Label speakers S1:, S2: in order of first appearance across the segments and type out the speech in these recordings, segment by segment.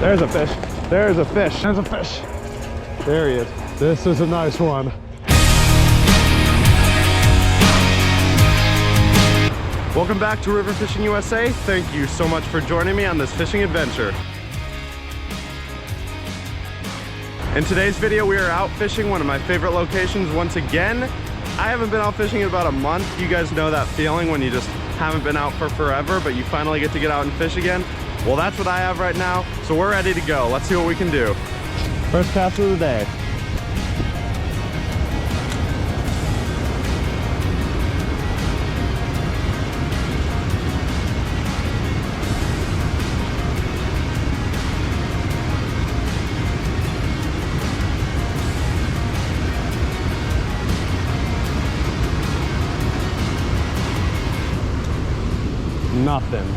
S1: There's a fish. There's a fish. There's a fish. There he is. This is a nice one. Welcome back to River Fishing USA. Thank you so much for joining me on this fishing adventure. In today's video, we are out fishing one of my favorite locations once again. I haven't been out fishing in about a month. You guys know that feeling when you just haven't been out for forever, but you finally get to get out and fish again. Well, that's what I have right now, so we're ready to go. Let's see what we can do. First cast of the day. Nothing.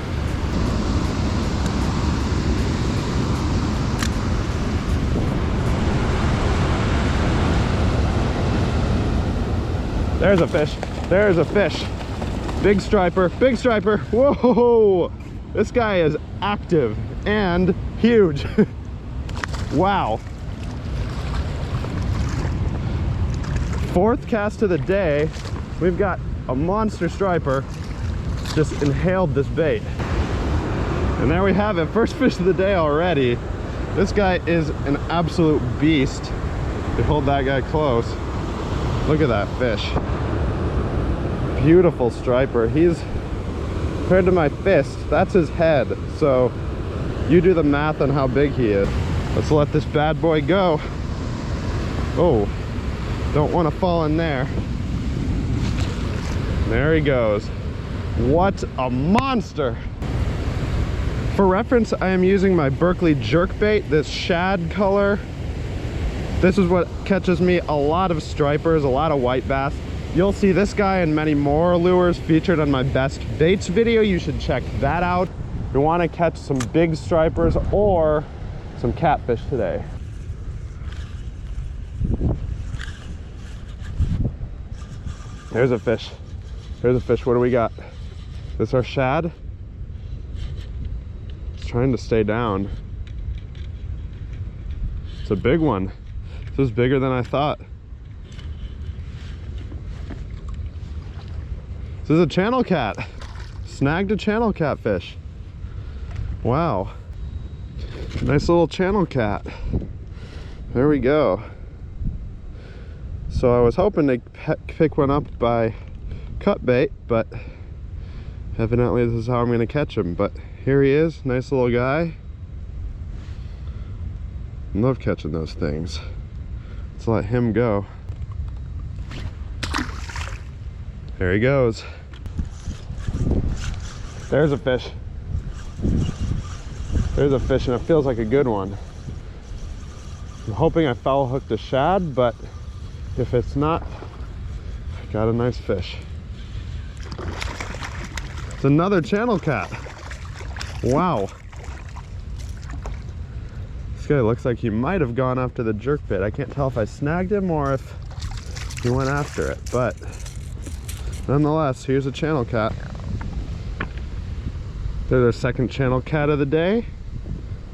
S1: There's a fish. There's a fish. Big striper. Big striper. Whoa! This guy is active and huge. Wow. Fourth cast of the day. We've got a monster striper. Just inhaled this bait. And there we have it. First fish of the day already. This guy is an absolute beast. They hold that guy close. Look at that fish. Beautiful striper. He's, compared to my fist, that's his head. So you do the math on how big he is. Let's let this bad boy go. Oh, don't want to fall in there. There he goes. What a monster! For reference, I am using my Berkley jerkbait, this shad color. This is what catches me a lot of stripers, a lot of white bass. You'll see this guy and many more lures featured on my best baits video. You should check that out if you want to catch some big stripers or some catfish today. There's a fish. There's a fish. What do we got? This is our shad. It's trying to stay down. It's a big one. This is bigger than I thought. This is a channel cat. Snagged a channel catfish. Wow. Nice little channel cat. There we go. So I was hoping to pick one up by cut bait, but evidently this is how I'm going to catch him. But here he is, nice little guy. I love catching those things. Let's let him go. There he goes. There's a fish. There's a fish, and it feels like a good one. I'm hoping I foul hooked a shad, but if it's not, I got a nice fish. It's another channel cat. Wow. This guy looks like he might have gone after the jerkbait. I can't tell if I snagged him or if he went after it, but nonetheless, here's a channel cat. There's our second channel cat of the day.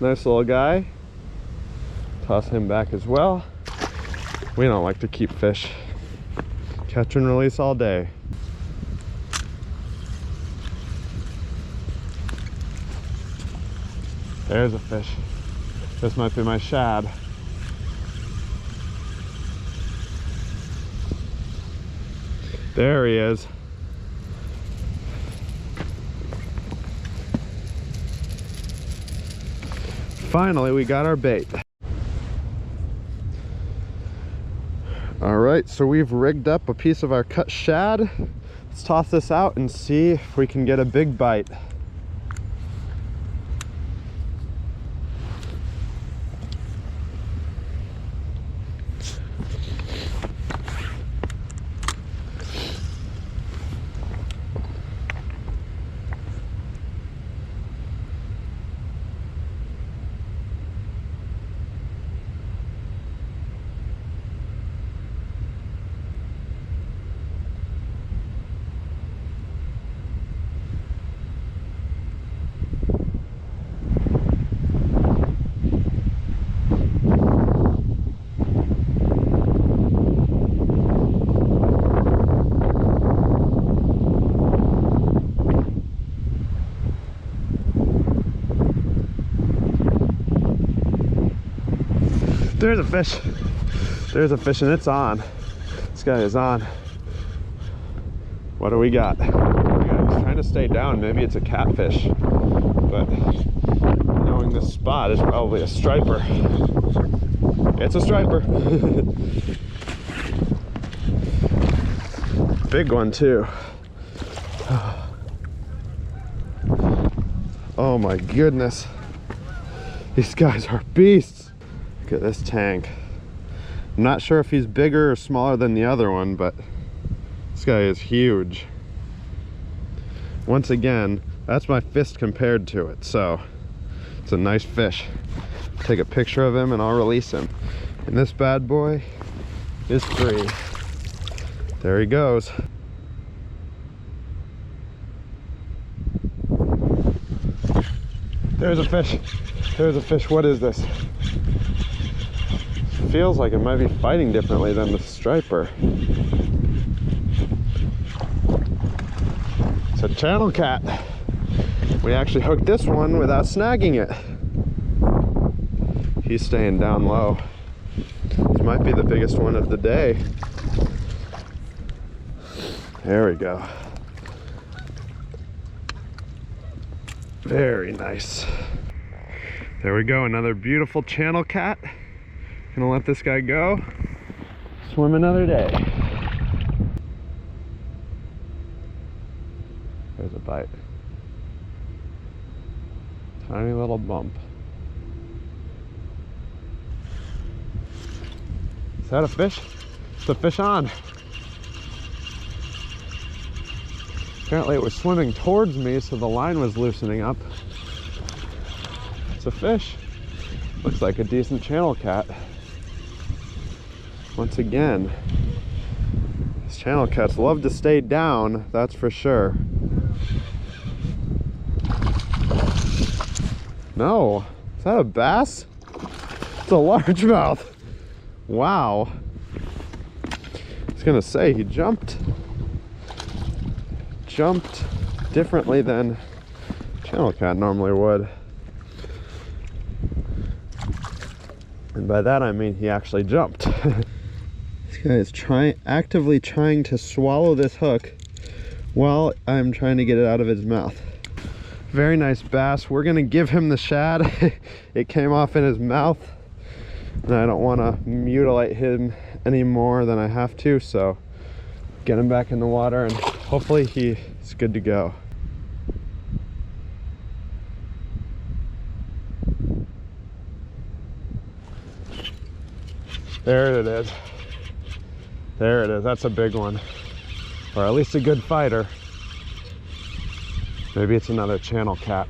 S1: Nice little guy. Toss him back as well. We don't like to keep fish. Catch and release all day. There's a fish. This might be my shad. There he is. Finally, we got our bait. All right, so we've rigged up a piece of our cut shad. Let's toss this out and see if we can get a big bite. There's a fish. There's a fish and it's on. This guy is on. What do we got? He's trying to stay down. Maybe it's a catfish, but knowing this spot is probably a striper. It's a striper. Big one too. Oh my goodness. These guys are beasts. Look at this tank. I'm not sure if he's bigger or smaller than the other one, but this guy is huge. Once again, that's my fist compared to it, so it's a nice fish. Take a picture of him and I'll release him. And this bad boy is free. There he goes. There's a fish. There's a fish. What is this? Feels like it might be fighting differently than the striper. It's a channel cat. We actually hooked this one without snagging it. He's staying down low. This might be the biggest one of the day. There we go. Very nice. There we go, another beautiful channel cat. Gonna let this guy go. Swim another day. There's a bite. Tiny little bump. Is that a fish? It's a fish on. Apparently it was swimming towards me, so the line was loosening up. It's a fish. Looks like a decent channel cat. Once again, these channel cats love to stay down, that's for sure. No, is that a bass? It's a largemouth. Wow. I was gonna say, he jumped differently than channel cat normally would. And by that I mean he actually jumped. This guy is actively trying to swallow this hook while I'm trying to get it out of his mouth. Very nice bass. We're gonna give him the shad. It came off in his mouth and I don't want to mutilate him any more than I have to, so get him back in the water and hopefully he's good to go. There it is. There it is. That's a big one. Or at least a good fighter. Maybe it's another channel cat.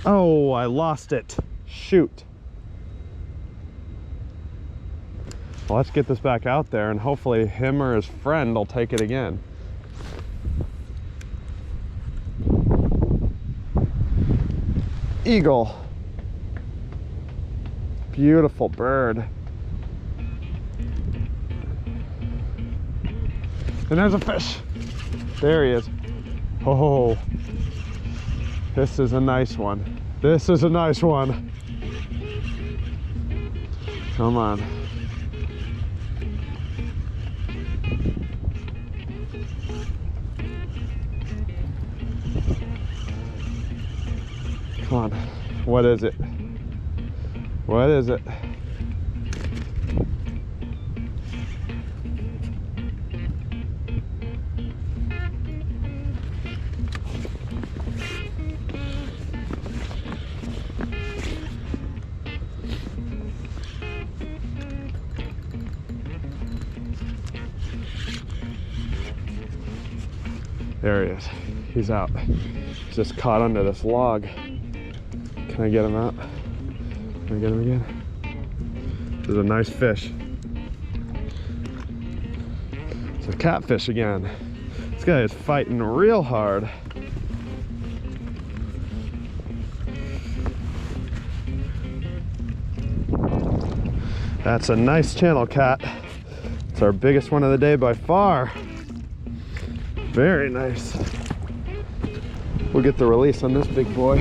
S1: Oh, I lost it. Shoot. Well, let's get this back out there and hopefully him or his friend will take it again. Eagle. Beautiful bird. And there's a fish. There he is. Oh, this is a nice one. This is a nice one. Come on. Come on. What is it? What is it? There he is. He's out. He's just caught under this log. Can I get him out? Can I get him again? This is a nice fish. It's a catfish again. This guy is fighting real hard. That's a nice channel cat. It's our biggest one of the day by far. Very nice. We'll get the release on this big boy.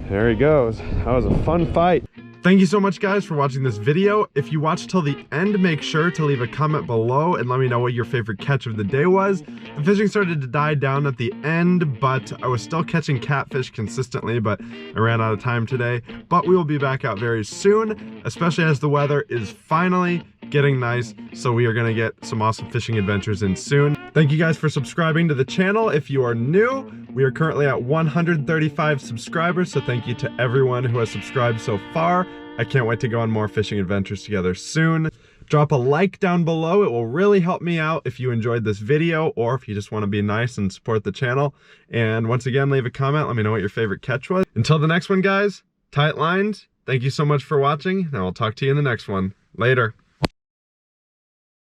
S1: There he goes. That was a fun fight. Thank you so much, guys, for watching this video. If you watched till the end, make sure to leave a comment below and let me know what your favorite catch of the day was. The fishing started to die down at the end, but I was still catching catfish consistently, but I ran out of time today. But we will be back out very soon, especially as the weather is finally getting nice, so we are gonna get some awesome fishing adventures in soon. Thank you guys for subscribing to the channel. If you are new, we are currently at 135 subscribers, so thank you to everyone who has subscribed so far. I can't wait to go on more fishing adventures together soon. Drop a like down below. It will really help me out if you enjoyed this video or if you just want to be nice and support the channel. And once again, leave a comment. Let me know what your favorite catch was. Until the next one, guys, tight lines. Thank you so much for watching, and I'll talk to you in the next one. Later.